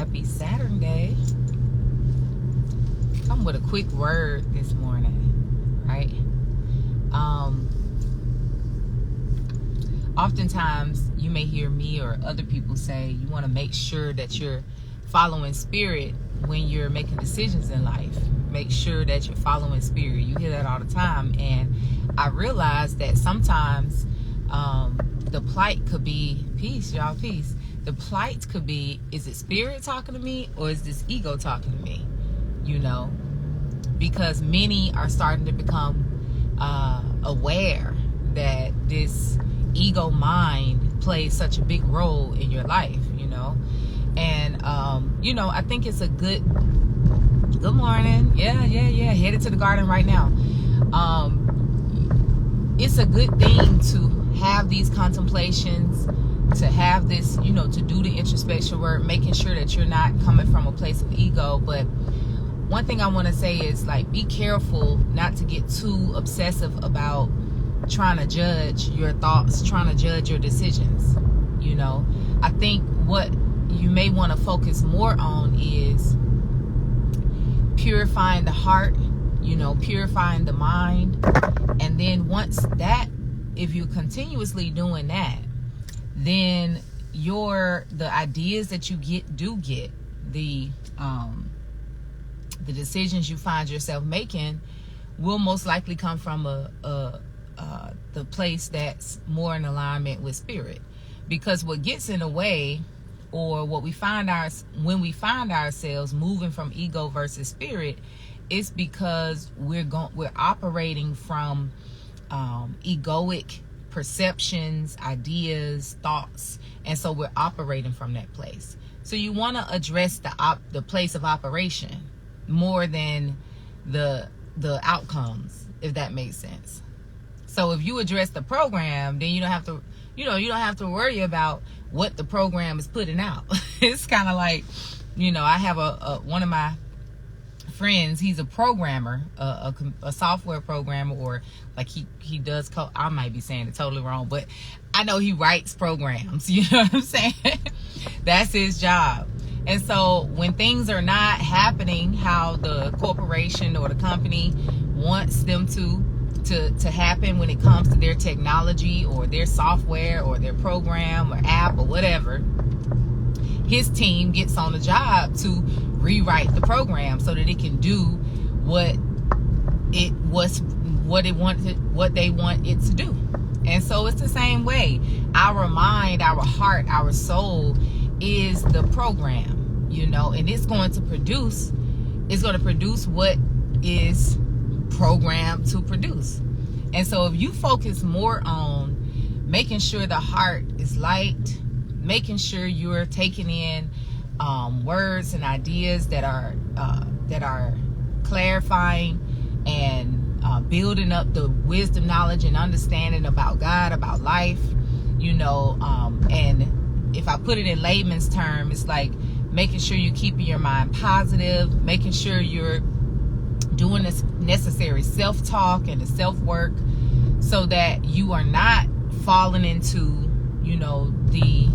Happy Saturn day. Come with a quick word this morning, right? Oftentimes you may hear me or other people say you want to make sure that you're following spirit when you're making decisions in life. Make sure that you're following spirit. You hear that all the time, and I realize that sometimes the plight could be peace, y'all, peace. The plight could be, is it spirit talking to me or is this ego talking to me? You know, because many are starting to become aware that this ego mind plays such a big role in your life, you know. And I think it's a good morning. Yeah, headed to the garden right now. It's a good thing to have these contemplations, to have this, to do the introspection work, making sure that you're not coming from a place of ego. But one thing I want to say is, like, be careful not to get too obsessive about trying to judge your thoughts, trying to judge your decisions. I think what you may want to focus more on is purifying the heart, purifying the mind. And then once that, if you're continuously doing that, then the ideas that you get, the decisions you find yourself making will most likely come from the place that's more in alignment with spirit. Because what gets in the way, or what we find when we find ourselves moving from ego versus spirit, is because we're operating from egoic perceptions, ideas, thoughts, and so we're operating from that place. So you want to address the place of operation more than the outcomes, if that makes sense. So if you address the program, then you don't have to worry about what the program is putting out. It's kind of like, I have one of my friends, he's a programmer, a software programmer, or like he does code. I might be saying it totally wrong, but I know he writes programs. You know what I'm saying? That's his job. And so when things are not happening how the corporation or the company wants them to happen when it comes to their technology or their software or their program or app or whatever, his team gets on the job to rewrite the program so that it can do what they want it to do. And so it's the same way. Our mind, our heart, our soul is the program, and it's going to produce what is programmed to produce. And so if you focus more on making sure the heart is light, making sure you're taking in words and ideas that are clarifying and building up the wisdom, knowledge, and understanding about God, about life, and if I put it in layman's term, it's like making sure you're keeping your mind positive, making sure you're doing this necessary self-talk and the self-work so that you are not falling into, the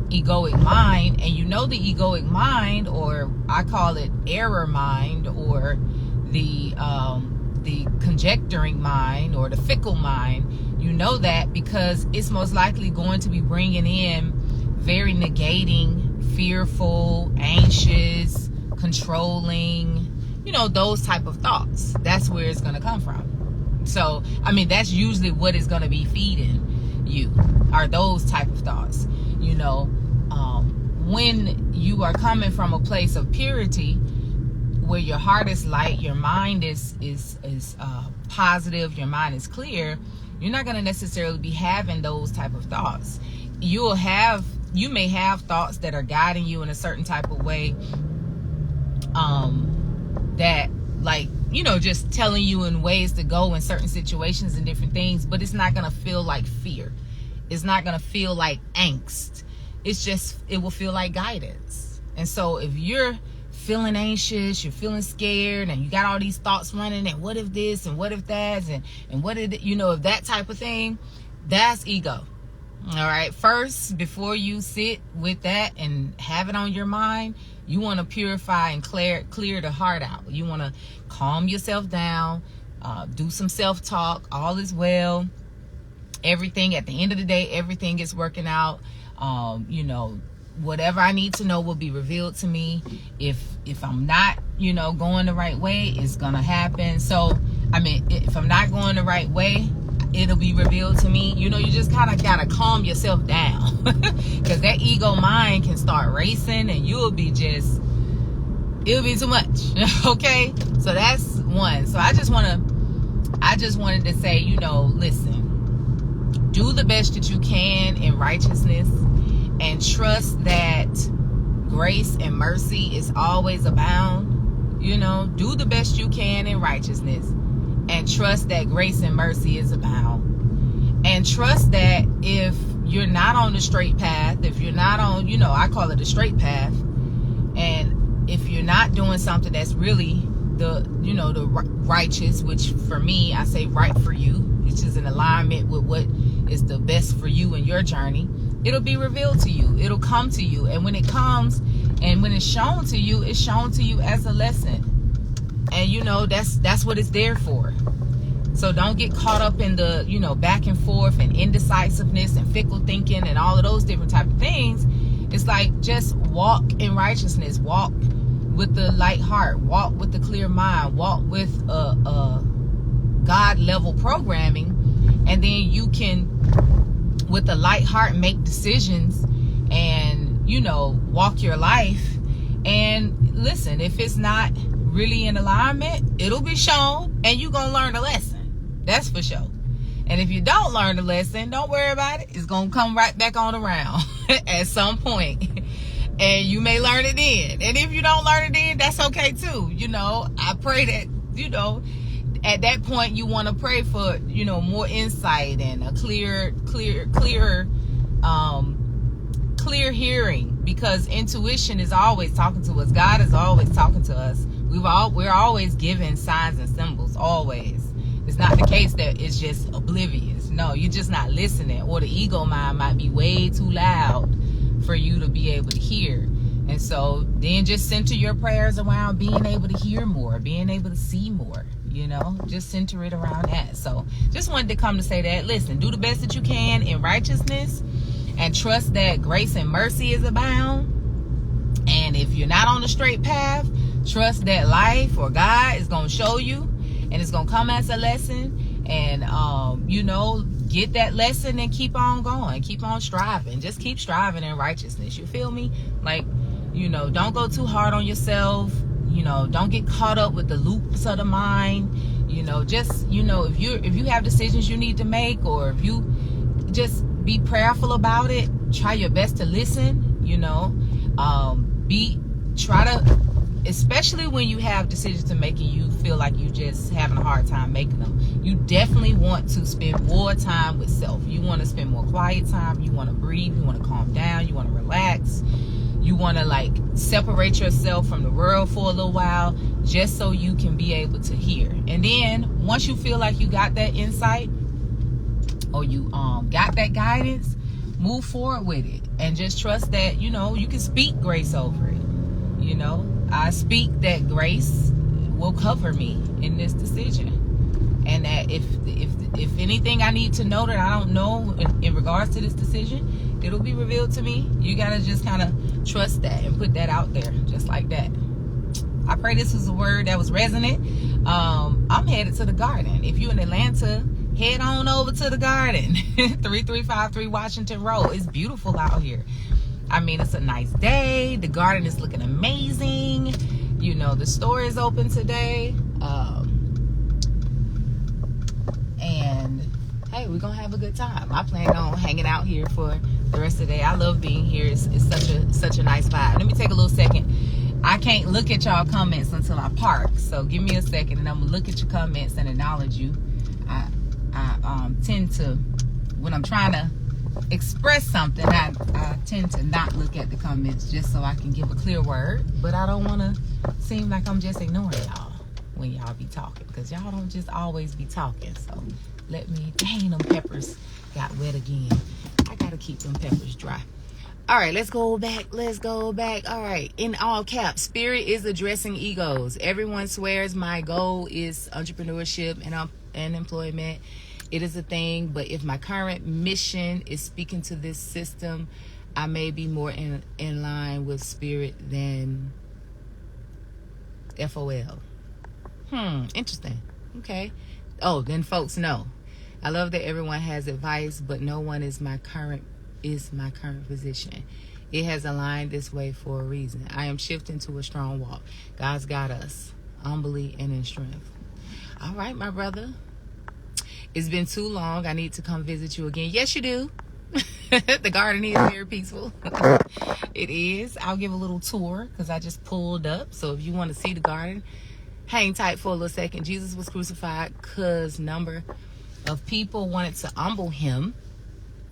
egoic mind. And the egoic mind, or I call it error mind, or the conjecturing mind, or the fickle mind. That because it's most likely going to be bringing in very negating, fearful, anxious, controlling, those type of thoughts. That's where it's going to come from. So, that's usually what is going to be feeding you, are those type of thoughts. When you are coming from a place of purity, where your heart is light, your mind is positive, your mind is clear, you're not going to necessarily be having those type of thoughts. You may have thoughts that are guiding you in a certain type of way, that, like, just telling you in ways to go in certain situations and different things, but it's not going to feel like fear. It's not going to feel like angst. It will feel like guidance. And so if you're feeling anxious, you're feeling scared, and you got all these thoughts running, and what if this, and what if that, and what if, if that type of thing, that's ego. All right. First, before you sit with that and have it on your mind, You want to purify and clear the heart out. You want to calm yourself down, do some self-talk. All is well. Everything, at the end of the day, everything is working out. Whatever I need to know will be revealed to me. If I'm not, going the right way, it's gonna happen. So, if I'm not going the right way, it'll be revealed to me. You just kind of gotta calm yourself down, because that ego mind can start racing, and it'll be too much. Okay, so that's one. So I just wanted to say, listen, do the best that you can in righteousness, and trust that grace and mercy is always abound. Do the best you can in righteousness, and trust that grace and mercy is abound. And trust that if you're not on the straight path, if you're not on, I call it a straight path, and if you're not doing something that's really the righteous, which for me, I say right for you, which is in alignment with what is the best for you in your journey, it'll be revealed to you. It'll come to you. And when it comes, and when it's shown to you as a lesson. And that's what it's there for. So don't get caught up in the, back and forth and indecisiveness and fickle thinking and all of those different type of things. It's like, just walk in righteousness. Walk with the light heart. Walk with the clear mind. Walk with God level programming. And then you can, with a light heart, make decisions and, walk your life. And listen, if it's not really in alignment, it'll be shown, and you're going to learn a lesson. That's for sure. And if you don't learn the lesson, don't worry about it. It's going to come right back on around at some point. And you may learn it then. And if you don't learn it then, that's okay too. I pray that, at that point, you want to pray for, more insight and a clear hearing, because intuition is always talking to us. God is always talking to us. We're always given signs and symbols, always. It's not the case that it's just oblivious. No, you're just not listening, or the ego mind might be way too loud for you to be able to hear. And so then just center your prayers around being able to hear more, being able to see more. Just center it around that. So just wanted to come to say that, listen, do the best that you can in righteousness, and trust that grace and mercy is abound. And if you're not on the straight path, trust that life or God is going to show you, and it's going to come as a lesson. And, get that lesson and keep on going. Keep on striving. Just keep striving in righteousness. You feel me? Like, don't go too hard on yourself. Don't get caught up with the loops of the mind. Just, if you have decisions you need to make, or if you just be prayerful about it, try your best to listen, especially when you have decisions to make and you feel like you just having a hard time making them. You definitely want to spend more time with self. You want to spend more quiet time. You want to breathe. You want to calm down. You want to relax. You want to separate yourself from the world for a little while, just so you can be able to hear. And then once you feel like you got that insight, or you got that guidance, move forward with it, and just trust that you can speak grace over it. I speak that grace will cover me in this decision, and that if anything I need to know that I don't know in regards to this decision, it'll be revealed to me. You gotta just kind of trust that and put that out there, just like that. I pray this was a word that was resonant. I'm headed to the garden. If you're in Atlanta, head on over to the garden. 3353 Washington Road. It's beautiful out here. It's a nice day. The garden is looking amazing. The store is open today. And hey, we're gonna have a good time. I plan on hanging out here for the rest of the day. I love being here. It's such a nice vibe. Let me take a little second. I can't look at y'all comments until I park, so give me a second and I'm gonna look at your comments and acknowledge you. I tend to, when I'm trying to express something, I tend to not look at the comments just so I can give a clear word, but I don't want to seem like I'm just ignoring y'all when y'all be talking, because y'all don't just always be talking. So let me, dang, them peppers got wet again. I gotta keep them peppers dry. All right, let's go back. All right, in all caps, spirit is addressing egos. Everyone swears my goal is entrepreneurship and employment. It is a thing, but if my current mission is speaking to this system, I may be more in line with spirit than FOL. Interesting. Okay. Oh, then folks know. I love that everyone has advice, but no one is my current position. It has aligned this way for a reason. I am shifting to a strong walk. God's got us, humbly and in strength. All right, my brother. It's been too long. I need to come visit you again. Yes, you do. The garden is very peaceful. It is. I'll give a little tour because I just pulled up. So if you want to see the garden, hang tight for a little second. Jesus was crucified because number of people wanted to humble him.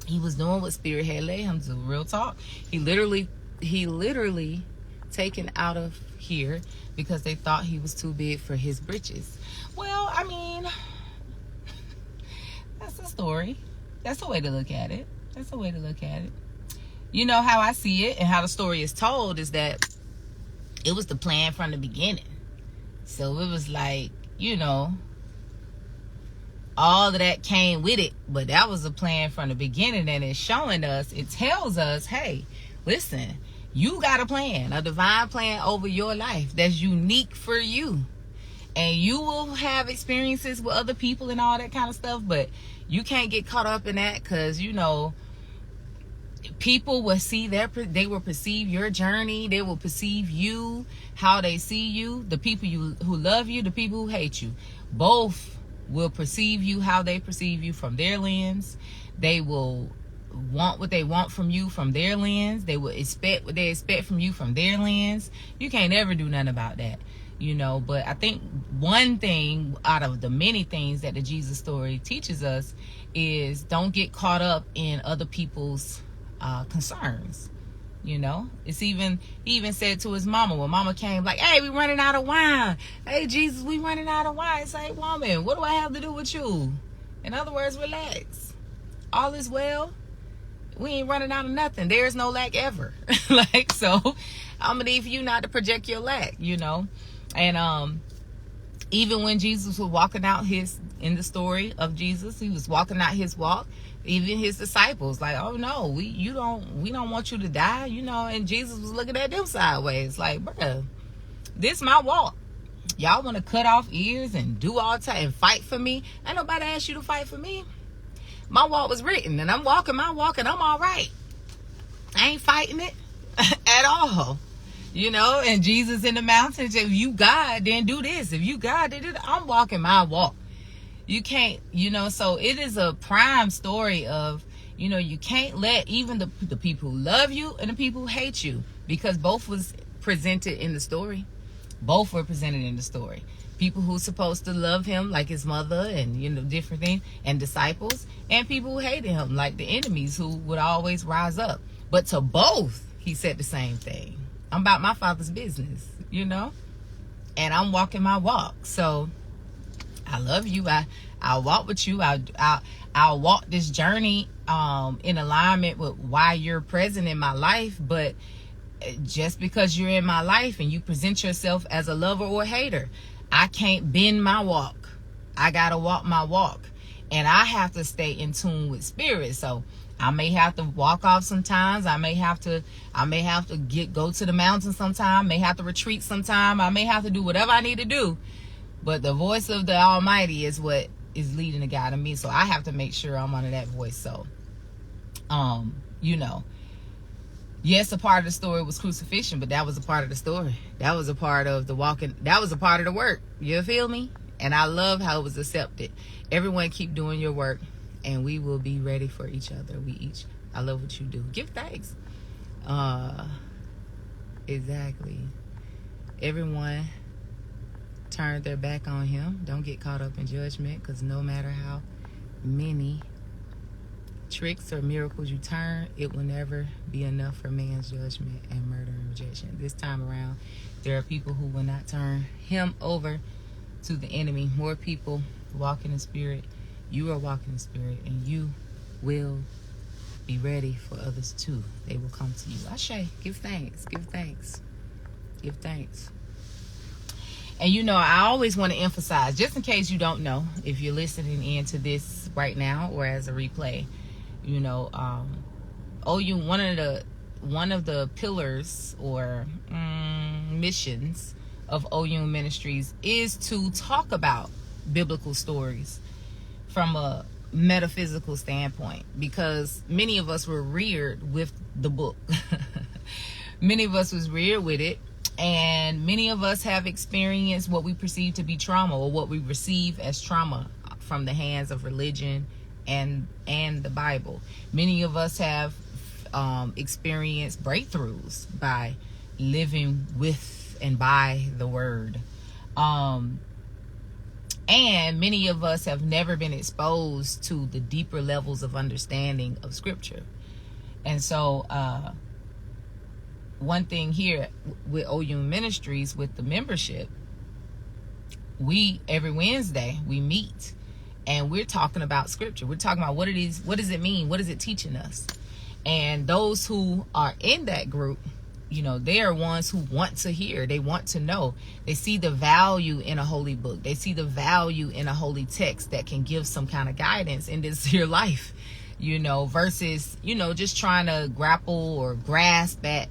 He was doing what spirit had led him to. Real talk. He literally taken out of here because they thought he was too big for his britches. Well, I mean, that's a story. That's a way to look at it. You know how I see it and how the story is told is that it was the plan from the beginning. So it was like, all of that came with it, but that was a plan from the beginning, and it's showing us, it tells us, hey, listen, you got a plan, a divine plan over your life that's unique for you, and you will have experiences with other people and all that kind of stuff, but you can't get caught up in that because people will see they will perceive your journey, they will perceive you, how they see you, the people who love you, the people who hate you, both will perceive you how they perceive you from their lens. They will want what they want from you from their lens. They will expect what they expect from you from their lens. You can't ever do nothing about that, but I think one thing out of the many things that the Jesus story teaches us is don't get caught up in other people's concerns. He even said to his mama when mama came, like, hey, we running out of wine. Hey, Jesus, we running out of wine. Say, woman, what do I have to do with you? In other words, relax. All is well. We ain't running out of nothing. There is no lack ever. So I'm gonna need for you not to project your lack, And even when Jesus was walking out in the story of Jesus, he was walking out his walk. Even his disciples, like, oh no, we don't want you to die, and Jesus was looking at them sideways, like, bruh, this my walk. Y'all want to cut off ears and do all time and fight for me? Ain't nobody asked you to fight for me. My walk was written, and I'm walking my walk, and I'm all right. I ain't fighting it at all. And Jesus in the mountains, if you God, then do this. If you God, then do that. I'm walking my walk. You can't, so it is a prime story of, you can't let even the people who love you and the people who hate you, because both was presented in the story. Both were presented in the story. People who supposed to love him, like his mother and, different things, and disciples, and people who hated him, like the enemies who would always rise up. But to both, he said the same thing. I'm about my Father's business, and I'm walking my walk. So I love you. I'll walk with you. I'll walk this journey in alignment with why you're present in my life. But just because you're in my life and you present yourself as a lover or a hater, I can't bend my walk. I gotta walk my walk, and I have to stay in tune with spirit. So I may have to walk off sometimes. I may have to go to the mountain sometime. May have to retreat sometime. I may have to do whatever I need to do. But the voice of the Almighty is what is leading and guiding me. So I have to make sure I'm under that voice. So, yes, a part of the story was crucifixion, but that was a part of the story. That was a part of the walking. That was a part of the work. You feel me? And I love how it was accepted. Everyone keep doing your work, and we will be ready for each other. I love what you do. Give thanks. Exactly. Everyone turned their back on him. Don't get caught up in judgment, because no matter how many tricks or miracles you turn, it will never be enough for man's judgment and murder and rejection. This time around, there are people who will not turn him over to the enemy. More people walking in spirit. You are walking in spirit, and you will Be ready for others too. They will come to you. Ashe, give thanks, give thanks, give thanks. And I always want to emphasize, just in case you don't know, if you're listening into this right now or as a replay, OU, one of the pillars or missions of OU Ministries is to talk about biblical stories from a metaphysical standpoint, because many of us were reared with the book. Many of us was reared with it, and many of us have experienced what we perceive to be trauma, or what we receive as trauma from the hands of religion and the Bible. Many of us have experienced breakthroughs by living with and by the word. And many of us have never been exposed to the deeper levels of understanding of Scripture. And so one thing here with OU Ministries, with the membership, every Wednesday we meet and we're talking about Scripture. We're talking about what it is, what does it mean, what is it teaching us? And those who are in that group, they are ones who want to hear. They want to know. They see the value in a holy book. They see the value in a holy text that can give some kind of guidance in this here life, versus, just trying to grapple or grasp at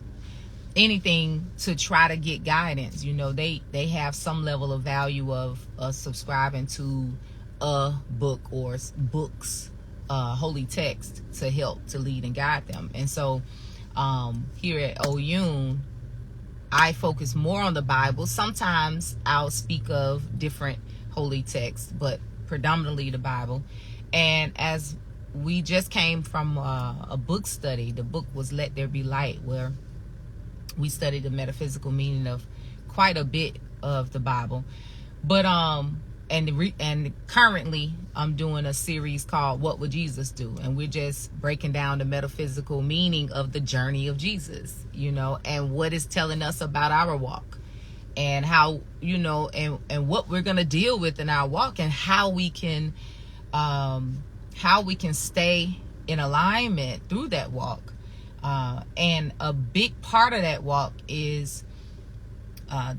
anything to try to get guidance. They have some level of value of subscribing to a book or books, holy text to help to lead and guide them. And so here at OU, I focus more on the Bible. Sometimes I'll speak of different holy texts, but predominantly the Bible. And as we just came from a book study, the book was Let There Be Light, where we studied the metaphysical meaning of quite a bit of the Bible. But and currently I'm doing a series called What Would Jesus Do? And we're just breaking down the metaphysical meaning of the journey of Jesus, and what it's telling us about our walk, and how, and what we're going to deal with in our walk, and how we can stay in alignment through that walk. And a big part of that walk is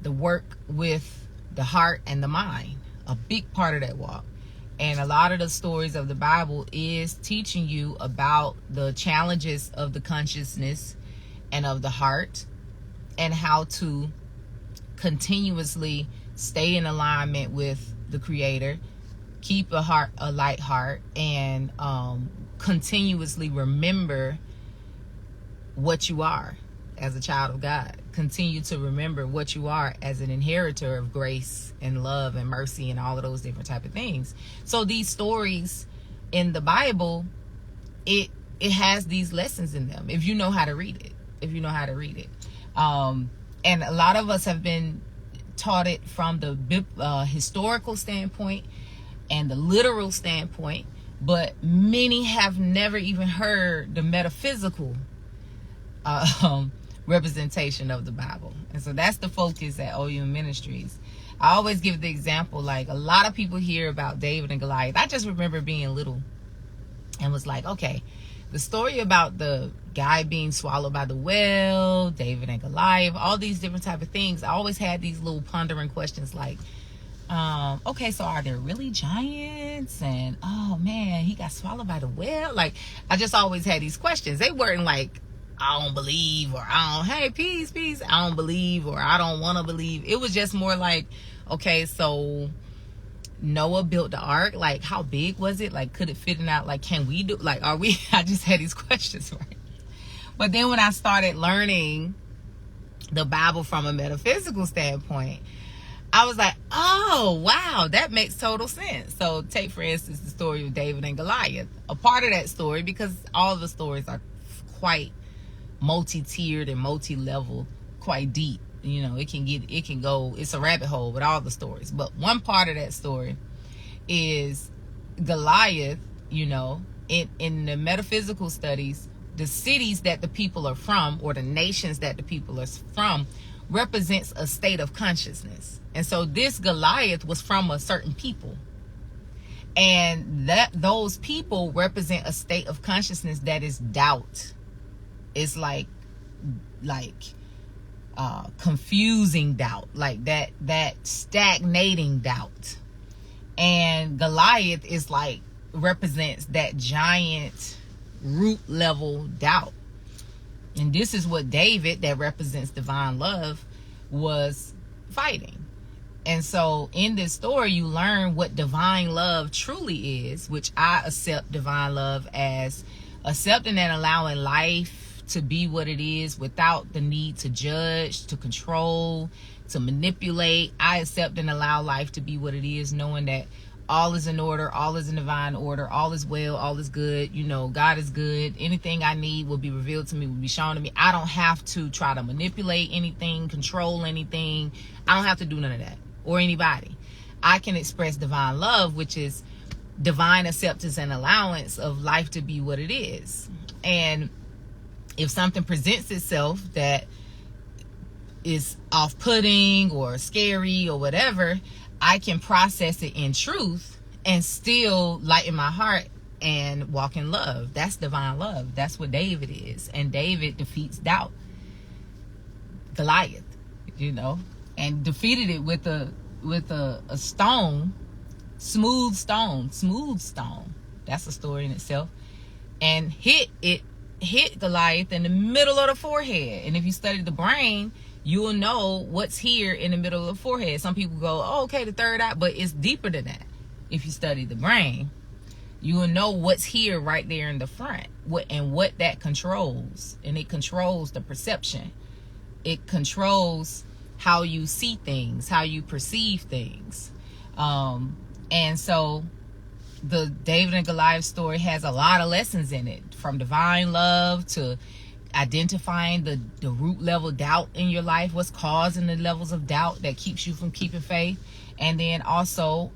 the work with the heart and the mind. A big part of that walk. And a lot of the stories of the Bible is teaching you about the challenges of the consciousness and of the heart, and how to continuously stay in alignment with the Creator, keep a light heart, and continuously remember what you are as a child of God. Continue to remember what you are as an inheritor of grace and love and mercy and all of those different type of things. So these stories in the Bible, it has these lessons in them if you know how to read it. And a lot of us have been taught it from the historical standpoint and the literal standpoint, but many have never even heard the metaphysical representation of the Bible. And so that's the focus at OU Ministries. I always give the example, like, a lot of people hear about David and Goliath. I just remember being little and was like, okay, the story about the guy being swallowed by the whale, David and Goliath, all these different type of things. I always had these little pondering questions like, okay, so are there really giants? And, oh man, he got swallowed by the whale. Like, I just always had these questions. They weren't like, I don't believe, or hey, peace, I don't believe, or I don't want to believe. It was just more like, okay, so Noah built the ark. Like, how big was it? Like, could it fit in out? Like, can we do, like, are we, I just had these questions, right? But then when I started learning the Bible from a metaphysical standpoint, I was like, oh, wow, that makes total sense. So take, for instance, the story of David and Goliath. A part of that story, because all the stories are quite multi-tiered and multi-level, quite deep. It can go, it's a rabbit hole with all the stories. But one part of that story is Goliath, in the metaphysical studies, the cities that the people are from, or the nations that the people are from, represents a state of consciousness. And so this Goliath was from a certain people. And that those people represent a state of consciousness that is doubt. It's like confusing doubt, like that stagnating doubt. And Goliath is like represents that giant root level doubt. And this is what David, that represents divine love, was fighting. And so in this story, you learn what divine love truly is, which I accept divine love as accepting and allowing life to be what it is without the need to judge, to control, to manipulate. I accept and allow life to be what it is, knowing that all is in order, all is in divine order, all is well, all is good. You know, God is good. Anything I need will be revealed to me, will be shown to me. I don't have to try to manipulate anything, control anything. I don't have to do none of that, or anybody. I can express divine love, which is divine acceptance and allowance of life to be what it is. And if something presents itself that is off-putting or scary or whatever, I can process it in truth and still lighten my heart and walk in love. That's divine love. That's what David is. And David defeats doubt, Goliath, you know, and defeated it with a stone, smooth stone. That's a story in itself. And hit Goliath in the middle of the forehead. And if you study the brain, you will know what's here in the middle of the forehead. Some people go, oh, okay, the third eye, but it's deeper than that. If you study the brain, you will know what's here right there in the front, what that controls. And it controls the perception. It controls how you see things, how you perceive things. And so the David and Goliath story has a lot of lessons in it, from divine love to identifying the root level doubt in your life, what's causing the levels of doubt that keeps you from keeping faith. And then also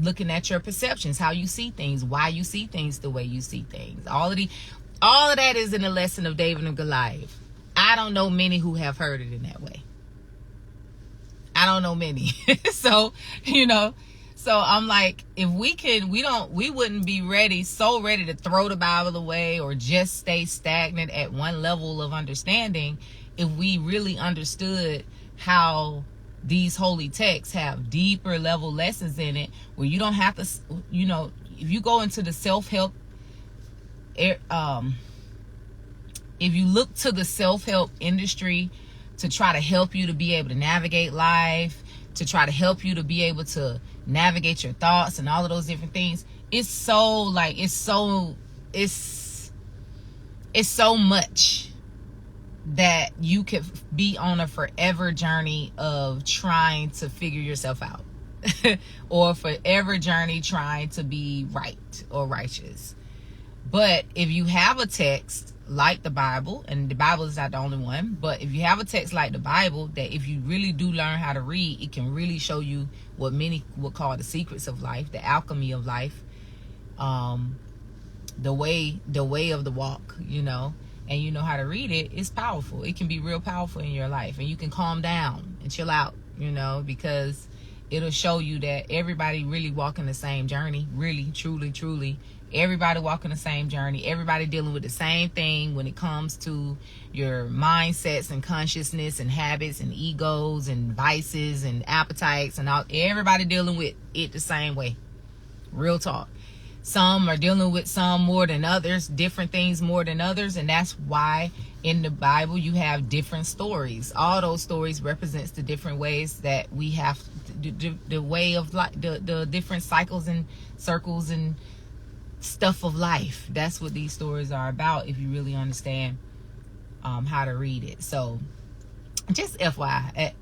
looking at your perceptions, how you see things, why you see things the way you see things. All of that is in the lesson of David and Goliath. I don't know many who have heard it in that way. I don't know many. So, you know, so I'm like, if we wouldn't be so ready to throw the Bible away or just stay stagnant at one level of understanding, if we really understood how these holy texts have deeper level lessons in it, where you don't have to, you know, if you go into the self-help, if you look to the self-help industry to try to help you to be able to navigate life, to try to help you to be able to navigate your thoughts and all of those different things, it's so much that you could be on a forever journey of trying to figure yourself out or forever journey trying to be right or righteous. But if you have a text like the Bible, and the Bible is not the only one, but if you have a text like the Bible, that if you really do learn how to read, it can really show you what many would call the secrets of life, the alchemy of life, the way of the walk, you know, and you know how to read it, it's powerful. It can be real powerful in your life, and you can calm down and chill out, you know, because it'll show you that everybody really walking the same journey, really, truly. Everybody walking the same journey. Everybody dealing with the same thing when it comes to your mindsets and consciousness and habits and egos and vices and appetites and all. Everybody dealing with it the same way. Real talk. Some are dealing with some more than others, different things more than others, and that's why in the Bible you have different stories. All those stories represents the different ways that we have the way of life, the different cycles and circles and stuff of life. That's what these stories are about, if you really understand how to read it. So just FYI,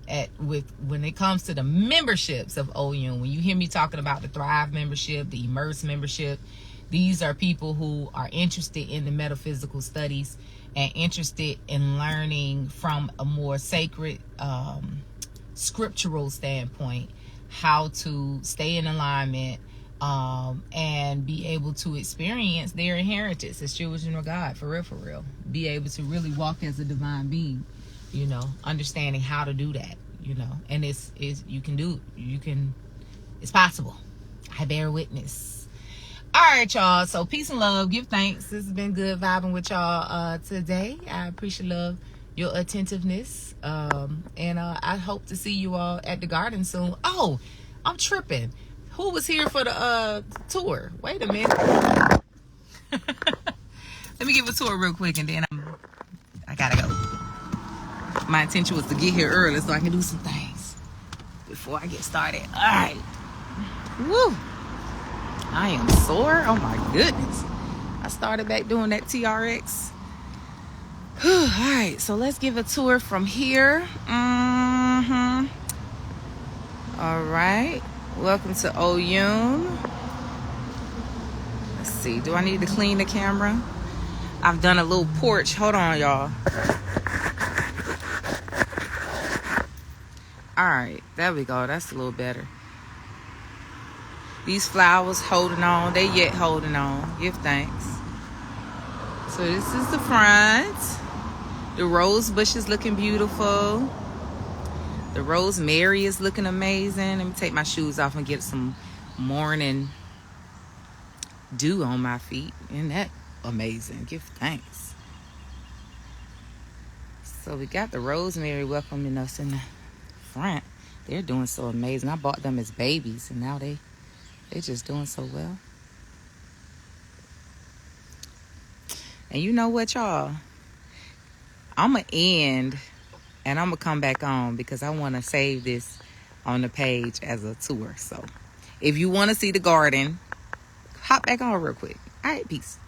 when it comes to the memberships of OUN, when you hear me talking about the Thrive membership, the Immerse membership, these are people who are interested in the metaphysical studies and interested in learning from a more sacred scriptural standpoint how to stay in alignment and be able to experience their inheritance as children of God, for real. Be able to really walk as a divine being, you know, understanding how to do that, you know, and it's possible. I bear witness. All right, y'all. So peace and love. Give thanks. This has been good vibing with y'all today. I appreciate your attentiveness. And I hope to see you all at the garden soon. Oh, I'm tripping. Who was here for the tour? Wait a minute. Let me give a tour real quick and then I gotta go. My intention was to get here early so I can do some things before I get started. All right. Woo. I am sore. Oh my goodness. I started back doing that TRX. All right, so let's give a tour from here. All right. Welcome to Oyun. Let's see. Do I need to clean the camera? I've done a little porch. Hold on, y'all. All right. There we go. That's a little better. These flowers holding on. They yet holding on. Give thanks. So this is the front. The rose bush is looking beautiful. The rosemary is looking amazing. Let me take my shoes off and get some morning dew on my feet. Isn't that amazing? Give thanks. So we got the rosemary welcoming us in the front. They're doing so amazing. I bought them as babies and now they're just doing so well. And you know what, y'all? I'm going to end and I'm going to come back on because I want to save this on the page as a tour. So if you want to see the garden, hop back on real quick. All right, peace.